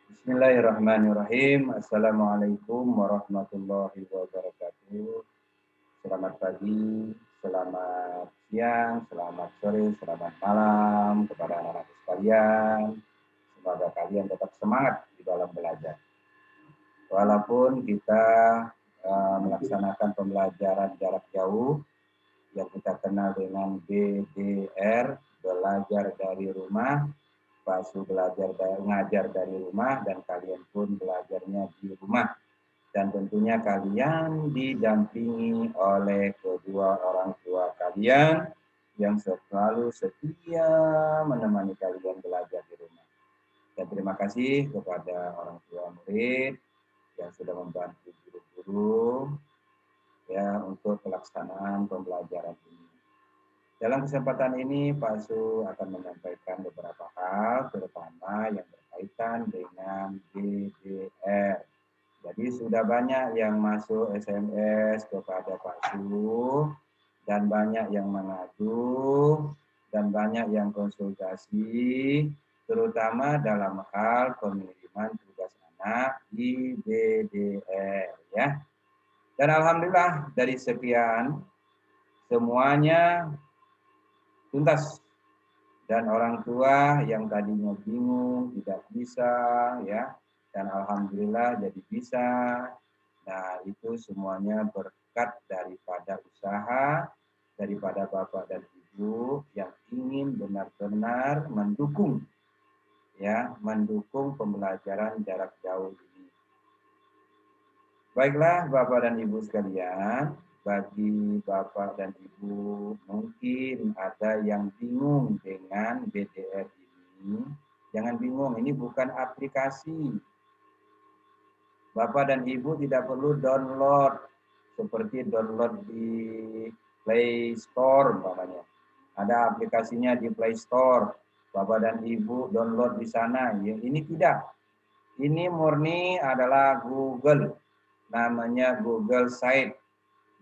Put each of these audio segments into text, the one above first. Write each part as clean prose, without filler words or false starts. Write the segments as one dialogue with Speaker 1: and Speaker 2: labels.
Speaker 1: Bismillahirrahmanirrahim. Assalamualaikum warahmatullahi wabarakatuh. Selamat pagi, selamat siang, selamat sore, selamat malam kepada anak-anak sekalian. Semoga kalian tetap semangat di dalam belajar. Walaupun kita melaksanakan pembelajaran jarak jauh yang kita kenal dengan BDR, belajar dari rumah, Pak Su ngajar dari rumah, dan kalian pun belajarnya di rumah. Dan tentunya kalian didampingi oleh kedua orang tua kalian yang selalu setia menemani kalian belajar di rumah. Dan terima kasih kepada orang tua murid yang sudah membantu guru-guru ya untuk pelaksanaan pembelajaran ini. Dalam kesempatan ini, Pak Su akan menyampaikan beberapa hal, terutama yang berkaitan dengan BDR. Jadi sudah banyak yang masuk SMS kepada Pak Su, dan banyak yang mengadu, dan banyak yang konsultasi, terutama dalam hal pengiriman tugas anak di BDR. Ya. Dan alhamdulillah dari sekian, semuanya tuntas, dan orang tua yang tadinya bingung tidak bisa ya, dan alhamdulillah jadi bisa. Nah, itu semuanya berkat daripada usaha daripada Bapak dan Ibu yang ingin benar-benar mendukung ya, mendukung pembelajaran jarak jauh ini. Baiklah Bapak dan Ibu sekalian, bagi Bapak dan Ibu mungkin ada yang bingung dengan BDR ini. Jangan bingung, ini bukan aplikasi. Bapak dan Ibu tidak perlu download seperti download di Play Store umpamanya. Ada aplikasinya di Play Store. Bapak dan Ibu download di sana. Ya, ini tidak. Ini murni adalah Google. Namanya Google Site.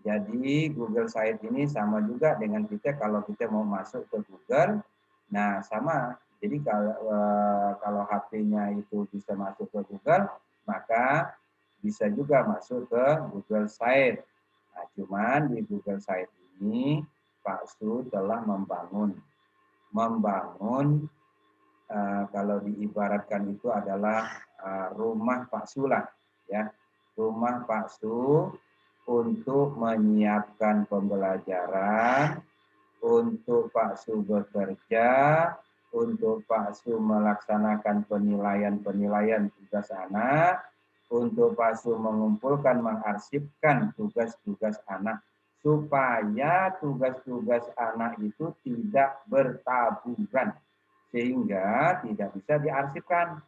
Speaker 1: Jadi Google Site ini sama juga dengan kita kalau kita mau masuk ke Google. Nah, sama. Jadi kalau HP-nya itu bisa masuk ke Google, maka bisa juga masuk ke Google Site. Nah, cuman di Google Site ini Pak Su telah membangun kalau diibaratkan itu adalah rumah Pak Su lah, ya. Rumah Pak Su untuk menyiapkan pembelajaran, untuk Pak Su bekerja, untuk Pak Su melaksanakan penilaian tugas anak, untuk Pak Su mengumpulkan, mengarsipkan tugas-tugas anak, supaya tugas-tugas anak itu tidak bertaburan, sehingga tidak bisa diarsipkan.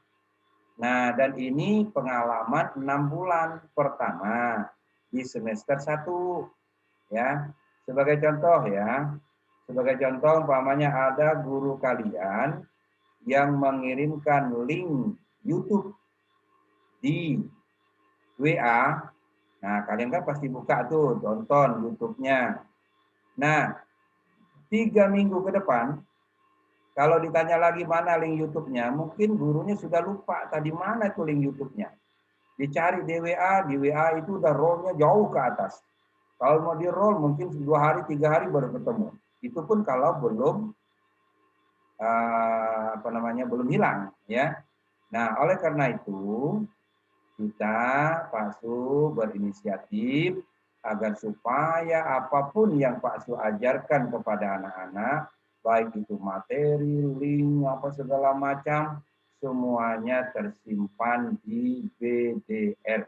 Speaker 1: Nah, dan ini pengalaman 6 bulan pertama di semester 1 ya. Sebagai contoh umpamanya ada guru kalian yang mengirimkan link YouTube di WA. Nah, kalian kan pasti buka tuh, tonton YouTube-nya. Nah, 3 minggu ke depan kalau ditanya lagi mana link YouTube-nya, mungkin gurunya sudah lupa tadi mana itu link YouTube-nya. Dicari di WA itu udah roll-nya jauh ke atas. Kalau mau di roll mungkin 2 hari, 3 hari baru ketemu. Itu pun kalau belum belum hilang ya. Nah, oleh karena itu kita Pak Su berinisiatif agar supaya apapun yang Pak Su ajarkan kepada anak-anak, baik itu materi, link, apa segala macam, semuanya tersimpan di BDR.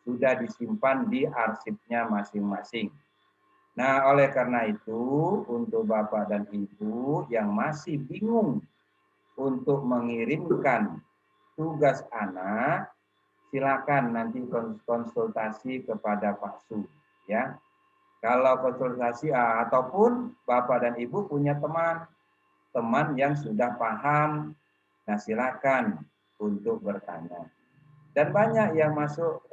Speaker 1: Sudah disimpan di arsipnya masing-masing. Nah, oleh karena itu, untuk Bapak dan Ibu yang masih bingung untuk mengirimkan tugas anak, silakan nanti konsultasi kepada Pak Su ya. Kalau konsultasi ataupun Bapak dan Ibu punya teman yang sudah paham, nah silakan untuk bertanya. Dan banyak yang masuk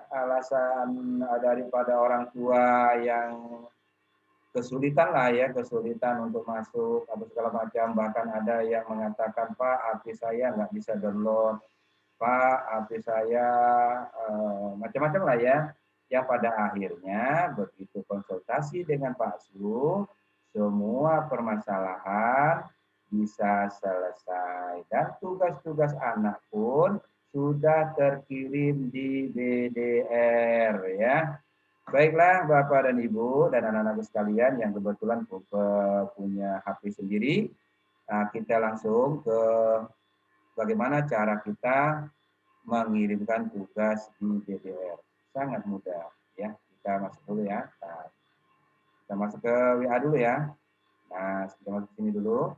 Speaker 1: alasan daripada orang tua yang kesulitan lah ya, kesulitan untuk masuk atau segala macam. Bahkan ada yang mengatakan, Pak, HP saya nggak bisa download, Pak, HP saya macam-macam lah ya. Yang pada akhirnya begitu konsultasi dengan Pak Su, semua permasalahan bisa selesai. Dan tugas-tugas anak pun sudah terkirim di BDR ya. Baiklah Bapak dan Ibu dan anak-anak sekalian yang kebetulan punya HP sendiri, kita langsung ke bagaimana cara kita mengirimkan tugas di BDR. Sangat mudah ya. Kita masuk dulu ya. Nah, kita masuk ke WA dulu ya. Nah, kita masuk ke sini dulu.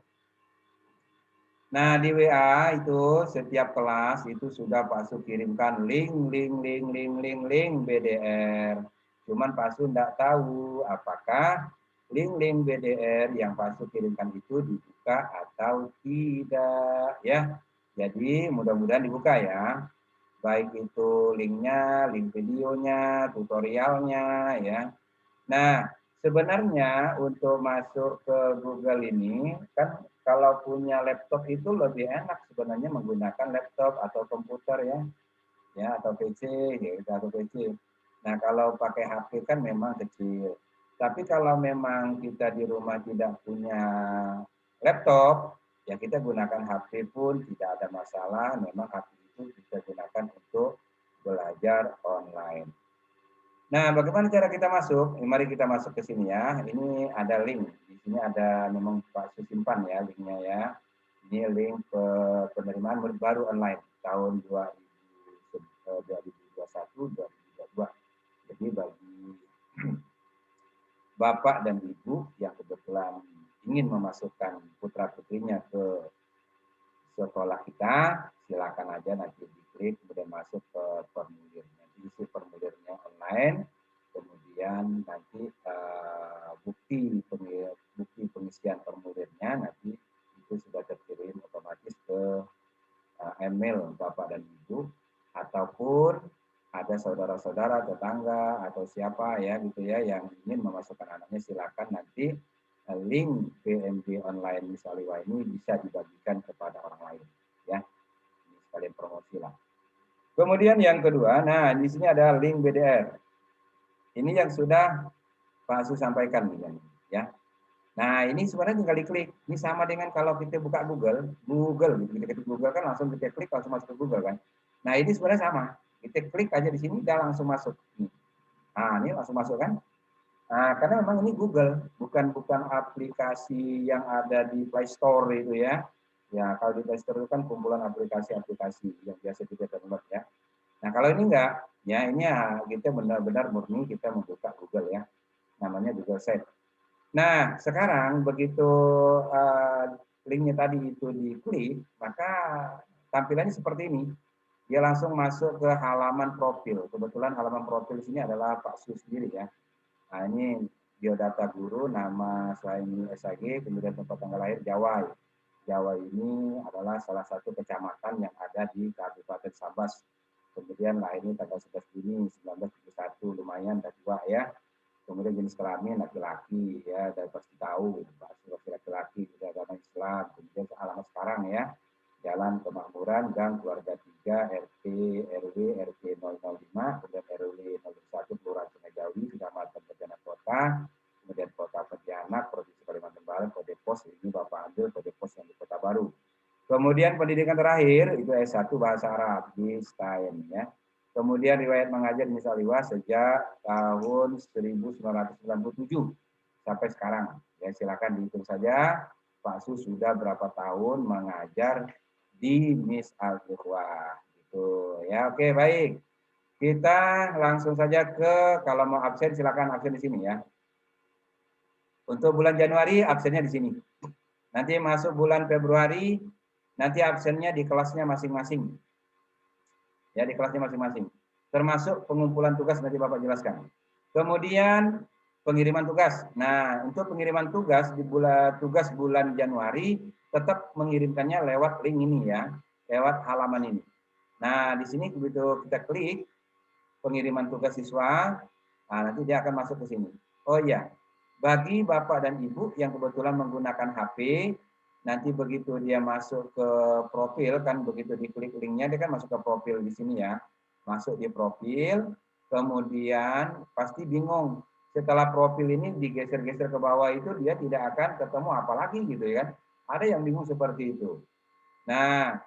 Speaker 1: Nah, di WA itu setiap kelas itu sudah Pak Su kirimkan link BDR. Cuman Pak Su tidak tahu apakah link BDR yang Pak Su kirimkan itu dibuka atau tidak ya. Jadi mudah-mudahan dibuka ya. Baik itu linknya, link videonya, tutorialnya ya. Nah, sebenarnya untuk masuk ke Google ini kan kalau punya laptop itu lebih enak sebenarnya menggunakan laptop atau komputer ya atau PC gitu atau PC. Nah, kalau pakai HP kan memang kecil. Tapi kalau memang kita di rumah tidak punya laptop, ya kita gunakan HP pun tidak ada masalah. Memang HP itu bisa gunakan untuk belajar online. Nah, bagaimana cara kita masuk? Mari kita masuk ke sini ya. Ini ada link. Di sini ada memang Pak simpan ya linknya ya. Ini link penerimaan murid baru online tahun 2021-2022. Jadi bagi Bapak dan Ibu yang kebetulan ingin memasukkan putra putrinya ke sekolah kita, silakan aja nanti diklik kemudian masuk ke formulirnya, diisi formulirnya online, kemudian nanti bukti pengisian formulirnya nanti itu sudah terkirim otomatis ke email Bapak dan Ibu, ataupun ada saudara-saudara, tetangga atau siapa ya gitu ya yang ingin memasukkan anaknya, silakan nanti link PMB online Miss Aliwa ini bisa dibagikan kepada orang lain ya. Ini sekalian promosi lah. Kemudian yang kedua, nah di sini ada link BDR. Ini yang sudah Pak Asu sampaikan ya. Nah, ini sebenarnya tinggal diklik. Ini sama dengan kalau kita buka Google gitu. Kita ketik Google kan langsung kita klik langsung masuk ke Google kan. Nah, ini sebenarnya sama. Kita klik aja di sini dia langsung masuk. Nah, ini langsung masuk kan? Nah, karena memang ini Google, bukan aplikasi yang ada di Play Store itu ya. Ya, kalau di Play Store itu kan kumpulan aplikasi-aplikasi yang biasa kita download ya. Nah, kalau ini enggak, ya ini ya kita benar-benar murni kita membuka Google ya. Namanya Google Sheet. Nah, sekarang begitu linknya tadi itu diklik, maka tampilannya seperti ini. Dia langsung masuk ke halaman profil. Kebetulan halaman profil di sini adalah Pak Su sendiri ya. Nah, ini biodata guru, nama selain SAG, kemudian tempat tanggal lahir Jawa. Jawa ini adalah salah satu kecamatan yang ada di Kabupaten Sabas. Kemudian lahirnya tanggal 11 Juni 1971, lumayan udah tua ya. Kemudian jenis kelamin laki-laki ya, dan pasti tahu pasti laki-laki, juga agama Islam. Kemudian alamat sekarang ya, Jalan Kemakmuran, Gang Keluarga 3, RT RW RT 005, kemudian RW 01, Kelurahan Sungai Kecamatan Pontianak Kota, kemudian Kota Pontianak, Provinsi Kalimantan Barat, kode pos ini Bapak ambil kode pos yang di Kota Baru. Kemudian pendidikan terakhir itu S1 Bahasa Arab di STAIN ya. Kemudian riwayat mengajar di Miss Aliwa sejak tahun 1997 sampai sekarang. Ya, silakan dihitung saja Pak Su sudah berapa tahun mengajar di Miss Aliwa. Gitu ya. Oke, baik. Kita langsung saja ke, kalau mau absen silakan absen di sini ya. Untuk bulan Januari absennya di sini. Nanti masuk bulan Februari nanti absennya di kelasnya masing-masing. Ya, di kelasnya masing-masing. Termasuk pengumpulan tugas nanti Bapak jelaskan. Kemudian pengiriman tugas. Nah, untuk pengiriman tugas di bulan Januari tetap mengirimkannya lewat link ini ya, lewat halaman ini. Nah, di sini begitu kita klik pengiriman tugas siswa, nah nanti dia akan masuk ke sini. Oh iya, Bagi Bapak dan Ibu yang kebetulan menggunakan HP, nanti begitu dia masuk ke profil, kan begitu diklik linknya, dia kan masuk ke profil di sini ya. Masuk di profil, kemudian pasti bingung. Setelah profil ini digeser-geser ke bawah itu, dia tidak akan ketemu apa lagi gitu ya kan. Ada yang bingung seperti itu. Nah,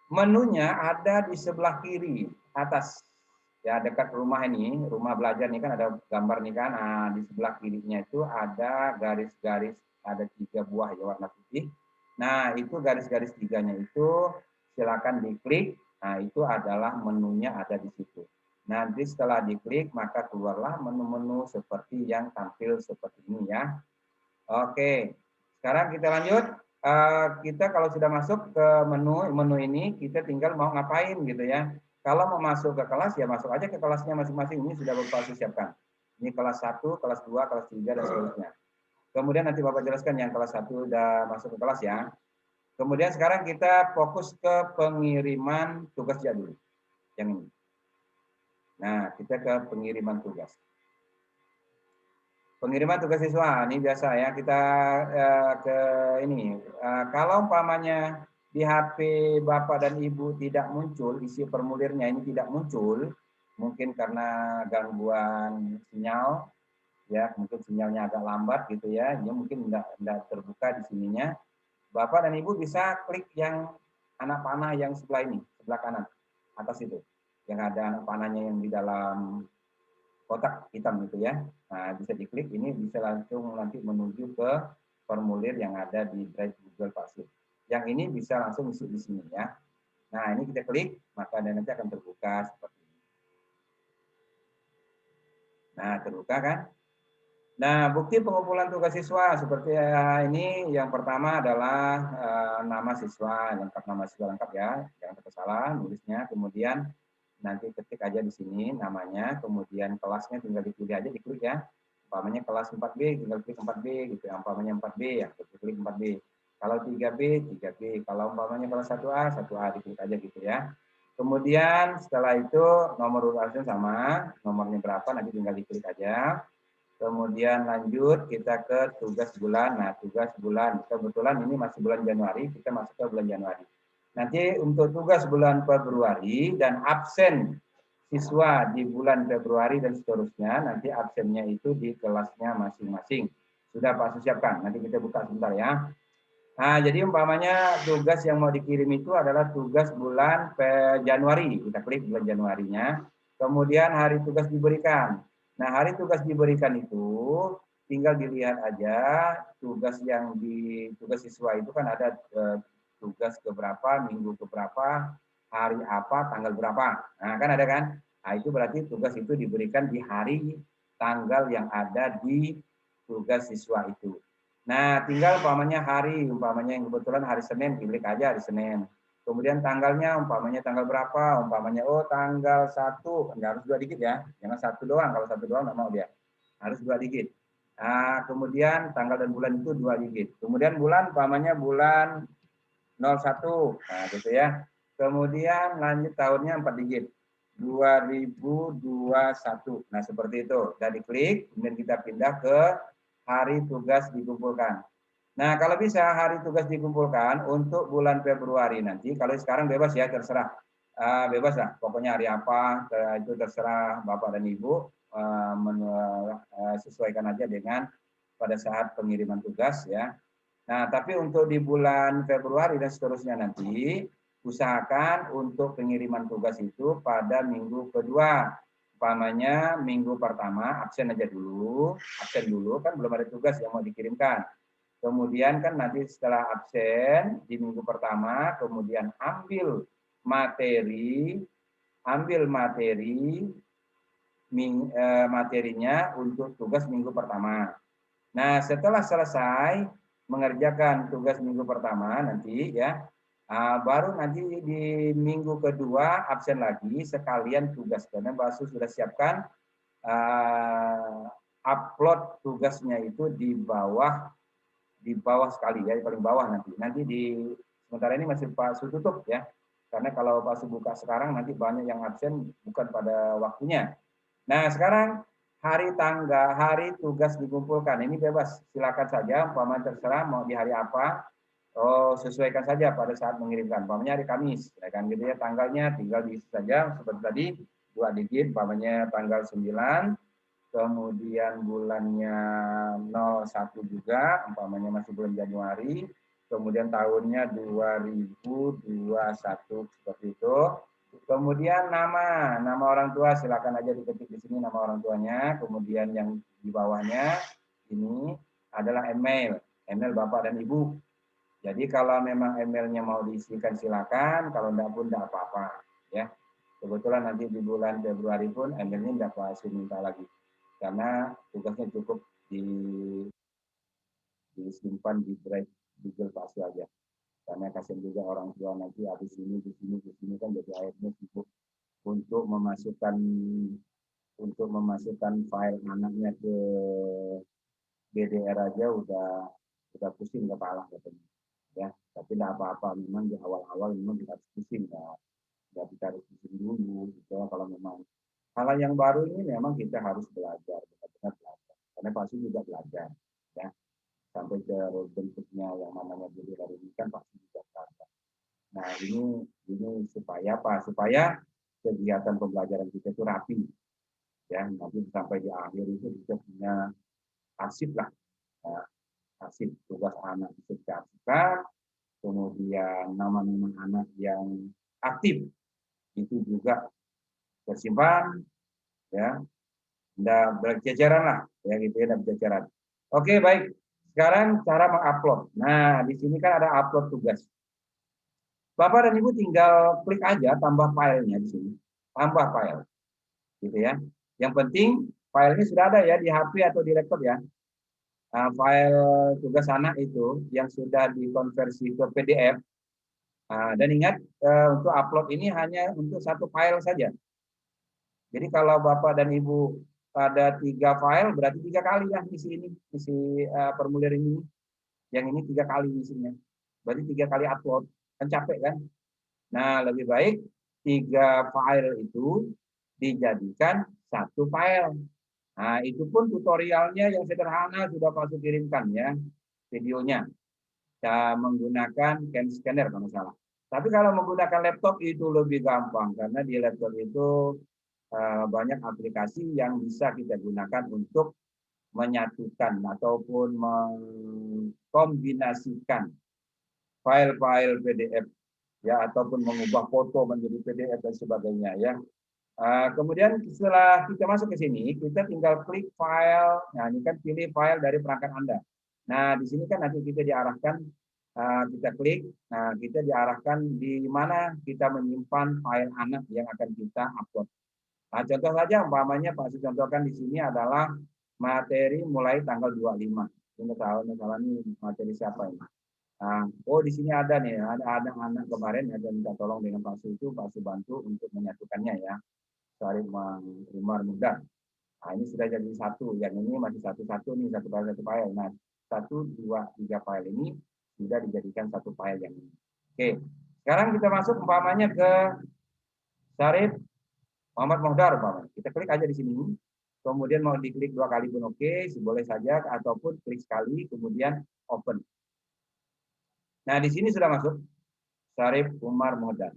Speaker 1: menunya ada di sebelah kiri atas, ya dekat rumah ini, rumah belajar nih kan ada gambar nih kan. Nah, di sebelah kirinya itu ada garis-garis, ada 3 buah ya warna putih. Nah, itu garis-garis tiganya itu silakan diklik. Nah, itu adalah menunya ada di situ. Nanti setelah diklik maka keluarlah menu-menu seperti yang tampil seperti ini ya. Oke, sekarang kita lanjut. Kita kalau sudah masuk ke menu ini, kita tinggal mau ngapain gitu ya. Kalau mau masuk ke kelas, ya masuk aja ke kelasnya masing-masing. Ini sudah Bapak siapkan. Ini kelas 1, kelas 2, kelas 3, dan seterusnya. Kemudian nanti Bapak jelaskan yang kelas 1 udah masuk ke kelas ya. Kemudian sekarang kita fokus ke pengiriman tugas jadul. Yang ini. Nah, kita ke pengiriman tugas. Pengiriman tugas siswa ini biasa ya kita ke ini. Kalau umpamanya di HP Bapak dan Ibu tidak muncul isi formulirnya, ini tidak muncul, mungkin karena gangguan sinyal ya, mungkin sinyalnya agak lambat gitu ya, ini mungkin tidak terbuka di sininya. Bapak dan Ibu bisa klik yang anak panah yang sebelah ini, sebelah kanan atas itu, yang ada anak panahnya yang di dalam kotak hitam itu ya. Nah, bisa diklik, ini bisa langsung nanti menuju ke formulir yang ada di Drive Google Classroom. Yang ini bisa langsung isi di sini ya. Nah, ini kita klik, maka nanti akan terbuka seperti ini. Nah, terbuka kan? Nah, bukti pengumpulan tugas siswa seperti ini, yang pertama adalah nama siswa, lengkap nama siswa lengkap ya, jangan sampai salah nulisnya. Kemudian nanti ketik aja di sini namanya, kemudian kelasnya tinggal dipilih aja, diklik ya. Umpamanya kelas 4B, tinggal klik 4B gitu ya. Umpamanya 4B ya, klik 4B. Kalau 3B, 3B. Kalau umpamanya kelas 1A, 1A diklik aja gitu ya. Kemudian setelah itu nomor urutnya sama, nomornya berapa nanti tinggal diklik aja. Kemudian lanjut kita ke tugas bulan. Nah, tugas bulan kebetulan ini masih bulan Januari, kita masuk ke bulan Januari. Nanti untuk tugas bulan Februari dan absen siswa di bulan Februari dan seterusnya, nanti absennya itu di kelasnya masing-masing. Sudah Pak siapkan, nanti kita buka sebentar ya. Nah, jadi umpamanya tugas yang mau dikirim itu adalah tugas bulan Januari. Kita klik bulan Januarinya. Kemudian hari tugas diberikan. Nah, hari tugas diberikan itu tinggal dilihat aja tugas yang di tugas siswa itu kan ada tugas keberapa, minggu keberapa, hari apa, tanggal berapa. Nah, kan ada kan? Nah, itu berarti tugas itu diberikan di hari tanggal yang ada di tugas siswa itu. Nah, tinggal umpamanya hari, umpamanya yang kebetulan hari Senin, klik aja hari Senin. Kemudian tanggalnya, umpamanya tanggal berapa, umpamanya, oh tanggal 1, enggak harus 2 digit ya, jangan 1 doang, kalau 1 doang enggak mau dia, harus 2 digit. Nah, kemudian tanggal dan bulan itu 2 digit. Kemudian bulan, umpamanya bulan 01, nah gitu ya. Kemudian lanjut tahunnya 4 digit, 2021. Nah, seperti itu. Udah diklik, kemudian kita pindah ke hari tugas dikumpulkan. Nah, kalau bisa hari tugas dikumpulkan untuk bulan Februari nanti, kalau sekarang bebas ya, terserah. Bebas lah, pokoknya hari apa, itu terserah Bapak dan Ibu, sesuaikan aja dengan pada saat pengiriman tugas ya. Nah, tapi untuk di bulan Februari dan seterusnya nanti, usahakan untuk pengiriman tugas itu pada minggu kedua. Umpamanya minggu pertama absen aja dulu, absen dulu kan belum ada tugas yang mau dikirimkan. Kemudian kan nanti setelah absen di minggu pertama, kemudian ambil materi materinya untuk tugas minggu pertama. Nah, setelah selesai mengerjakan tugas minggu pertama nanti ya, baru nanti di minggu kedua absen lagi sekalian tugas karena Mbak Su sudah siapkan upload tugasnya itu di bawah sekali ya, di paling bawah nanti. Nanti di sementara ini masih Pak Su tutup ya. Karena kalau Pak Su buka sekarang nanti banyak yang absen bukan pada waktunya. Nah, sekarang hari tanggal, hari tugas dikumpulkan. Ini bebas, silakan saja. Umpama terserah mau di hari apa. Oh, sesuaikan saja pada saat mengirimkan. Umpamanya hari Kamis, ya kan gitu ya. Tanggalnya tinggal diisi saja seperti tadi 2 digit. Umpamanya tanggal 9, kemudian bulannya 01 juga, umpamanya masih bulan Januari. Kemudian tahunnya 2021 seperti itu. Kemudian nama orang tua silakan aja diketik di sini nama orang tuanya. Kemudian yang di bawahnya ini adalah email bapak dan ibu. Jadi kalau memang emailnya mau diisikan silakan, kalau enggak pun enggak apa-apa ya. Kebetulan nanti di bulan Februari pun emailnya enggak pasti minta lagi. Karena tugasnya cukup disimpan di drive Google Pasio aja. Karena kasihan juga orang tua nanti habis ini di sini kan jadi akhirnya sibuk untuk memasukkan file anaknya ke BDR aja udah pusing kepala katanya. Ya, tapi tidak apa-apa, memang di awal-awal memang kita harus pusing ya. Kita harus pusing dulu gitu ya, kalau memang hal yang baru ini memang kita harus belajar, benar-benar belajar. Karena pasti juga belajar ya. Sampai ke bentuknya yang namanya BDR ini kan pasti juga belajar. Nah, ini supaya apa? Supaya kegiatan pembelajaran kita itu rapi ya, nanti sampai di akhir itu kita punya arsip lah ya, arsip tugas anak itu diarsipkan, kemudian nama-nama anak yang aktif itu juga tersimpan ya, dan berjajaran lah ya gitu ya, dan berjajaran. Oke, baik, sekarang cara mengupload. Nah, di sini kan ada upload tugas. Bapak dan Ibu tinggal klik aja tambah filenya di sini, tambah file gitu ya. Yang penting filenya sudah ada ya di HP atau di laptop ya. Nah, file tugas anak itu yang sudah dikonversi ke PDF. Nah, dan ingat untuk upload ini hanya untuk satu file saja. Jadi kalau Bapak dan Ibu ada 3 file, berarti 3 kali ya isi formulir ini. Yang ini 3 kali isinya. Berarti 3 kali upload. Kan capek kan? Nah, lebih baik 3 file itu dijadikan satu file. Nah, itu pun tutorialnya yang sederhana sudah Pak kirimkan ya, videonya. Kita menggunakan Can Scanner kalau salah. Tapi kalau menggunakan laptop itu lebih gampang karena di laptop itu banyak aplikasi yang bisa kita gunakan untuk menyatukan ataupun mengkombinasikan file-file PDF ya, ataupun mengubah foto menjadi PDF dan sebagainya ya. Kemudian setelah kita masuk ke sini, kita tinggal klik file. Nah, ini kan pilih file dari perangkat Anda. Nah, di sini kan nanti kita diarahkan, kita klik, nah kita diarahkan di mana kita menyimpan file anak yang akan kita upload. Nah, contoh saja umpamanya Pak Su contohkan di sini adalah materi mulai tanggal 25. Ini tahu misalnya ini materi siapa ini. Nah, oh di sini ada nih, ada anak kemarin ada minta tolong dengan Pak Su itu, Pak Su bantu untuk menyatukannya ya. Sorry Umar Muda. Nah, ini sudah jadi satu, yang ini masih satu-satu nih, satu file. Nah, 1, 2, 3 file ini sudah dijadikan satu file yang ini. Oke, sekarang kita masuk umpamanya ke Syarif Muhammad Mohdar umpamanya. Kita klik aja di sini. Kemudian mau diklik 2 kali pun oke, boleh saja, ataupun klik sekali, kemudian open. Nah, di sini sudah masuk Syarif Umar Mohdar.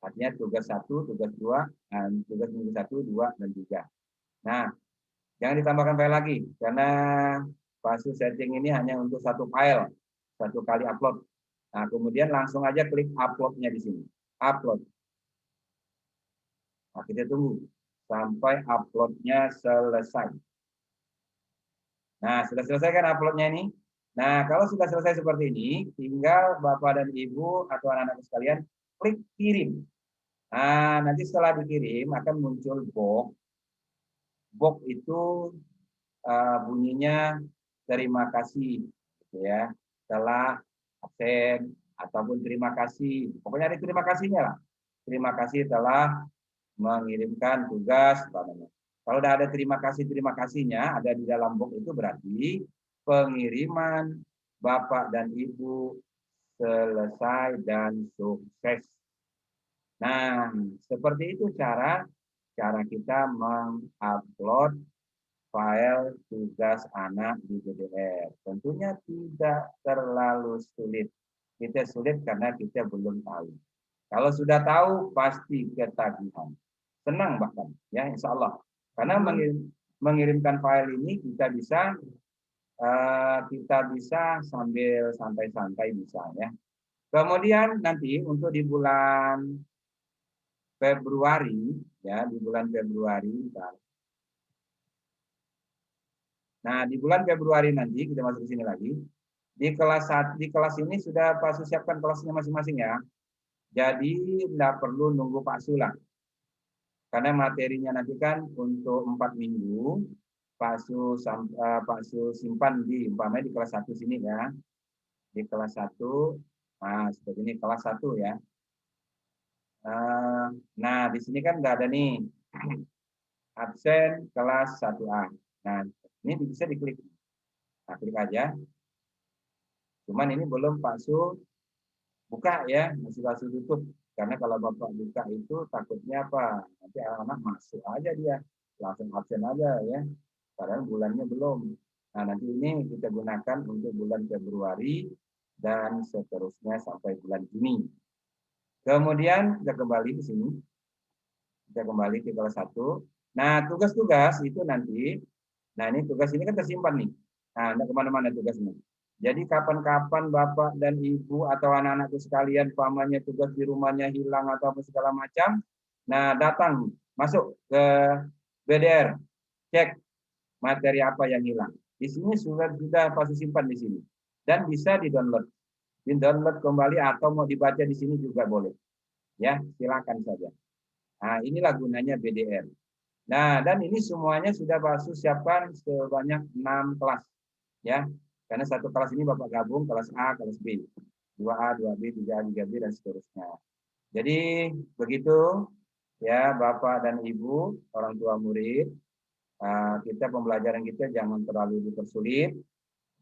Speaker 1: Artinya tugas 1, tugas 2, dan tugas minggu 1, 2, dan 3. Nah, jangan ditambahkan file lagi, karena fase setting ini hanya untuk satu file, satu kali upload. Nah, kemudian langsung aja klik upload-nya di sini. Upload. Nah, kita tunggu sampai upload-nya selesai. Nah, sudah selesai kan upload-nya ini? Nah, kalau sudah selesai seperti ini, tinggal Bapak dan Ibu atau anak-anak sekalian klik kirim. Nah, nanti setelah dikirim akan muncul box. Box itu bunyinya terima kasih gitu ya, setelah absen ataupun terima kasih. Pokoknya ada terima kasihnya lah. Terima kasih telah mengirimkan tugas umpamanya. Kalau udah ada terima kasihnya ada di dalam box itu berarti pengiriman Bapak dan Ibu selesai dan sukses. Nah, seperti itu cara kita mengupload file tugas anak di BDR. Tentunya tidak terlalu sulit. Kita sulit karena kita belum tahu. Kalau sudah tahu pasti ketagihan. Senang bahkan ya insya Allah. Karena mengirimkan file ini kita bisa sambil santai-santai bisa ya. Kemudian nanti untuk di bulan Februari ya, di bulan Februari. Nah, di bulan Februari nanti kita masuk ke sini lagi. Di kelas ini sudah Pak Su siapkan kelasnya masing-masing ya. Jadi tidak perlu nunggu Pak Su lah. Karena materinya nanti kan untuk 4 minggu Pak Su simpan di umpamanya di kelas 1 sini ya. Di kelas 1, nah seperti ini kelas 1 ya. Nah, di sini kan nggak ada nih absen kelas 1A. Nah, ini bisa diklik. Nah, klik aja. Cuman ini belum Pak Su buka ya, masih Pak Su tutup. Karena kalau Bapak buka itu takutnya apa? Nanti anak-anak masuk aja dia, langsung absen aja ya. Padahal bulannya belum. Nah, nanti ini kita gunakan untuk bulan Februari dan seterusnya sampai bulan Juni. Kemudian kita kembali ke sini. Kita kembali ke kelas 1. Nah, tugas-tugas itu nanti, nah ini tugas ini kan tersimpan nih. Nah, tidak kemana-mana tugasnya. Jadi kapan-kapan Bapak dan Ibu atau anak-anakku sekalian pamannya tugas di rumahnya hilang atau apa segala macam, nah datang, masuk ke BDR, cek materi apa yang hilang. Di sini sudah pasti simpan di sini. Dan bisa di-download. Di-download kembali atau mau dibaca di sini juga boleh. Ya, silakan saja. Nah, inilah gunanya BDR. Nah, dan ini semuanya sudah Pak Su siapkan sebanyak 6 kelas. Ya, karena satu kelas ini Bapak gabung kelas A, kelas B. 2A, 2B, 3A, 3B, dan seterusnya. Jadi, begitu ya Bapak dan Ibu, orang tua murid. Kita pembelajaran kita jangan terlalu dipersulit.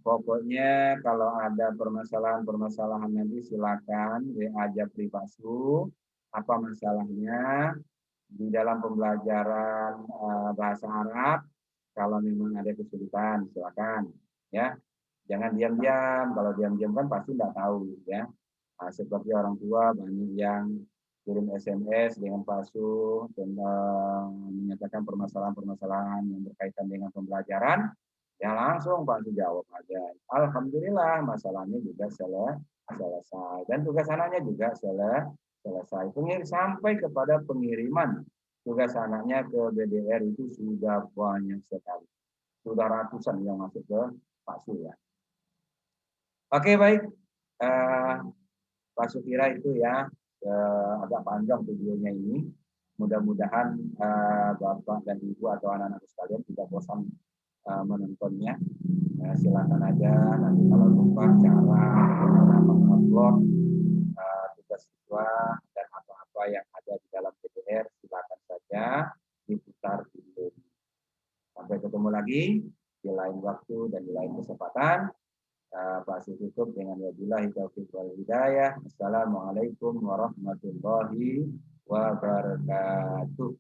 Speaker 1: Pokoknya kalau ada permasalahan-permasalahan nanti silakan WA Japri Pak Su. Apa masalahnya? Di dalam pembelajaran bahasa Arab, kalau memang ada kesulitan silakan ya, jangan diam-diam. Kalau diam-diam kan pasti tidak tahu ya. Seperti orang tua banyak yang kirim SMS dengan palsu tentang menyatakan permasalahan-permasalahan yang berkaitan dengan pembelajaran, ya langsung Pak Su jawab aja. Alhamdulillah masalahnya juga selesai dan tugas anaknya juga selesai. Sampai kepada pengiriman tugas anaknya ke BDR itu sudah banyak sekali. Sudah ratusan yang masuk ke Pak Su ya. Oke baik, Pak Su kira itu ya agak panjang videonya ini. Mudah-mudahan Bapak dan Ibu atau anak-anak sekalian tidak bosan menontonnya. Silakan aja nanti kalau lupa cara mengupload tugas siswa dan apa-apa yang ada di dalam PDR, silakan saja diputar video. Sampai ketemu lagi di lain waktu dan di lain kesempatan. Pak Su tutup dengan wabillahi taufiq wal hidayah. Assalamualaikum warahmatullahi wabarakatuh.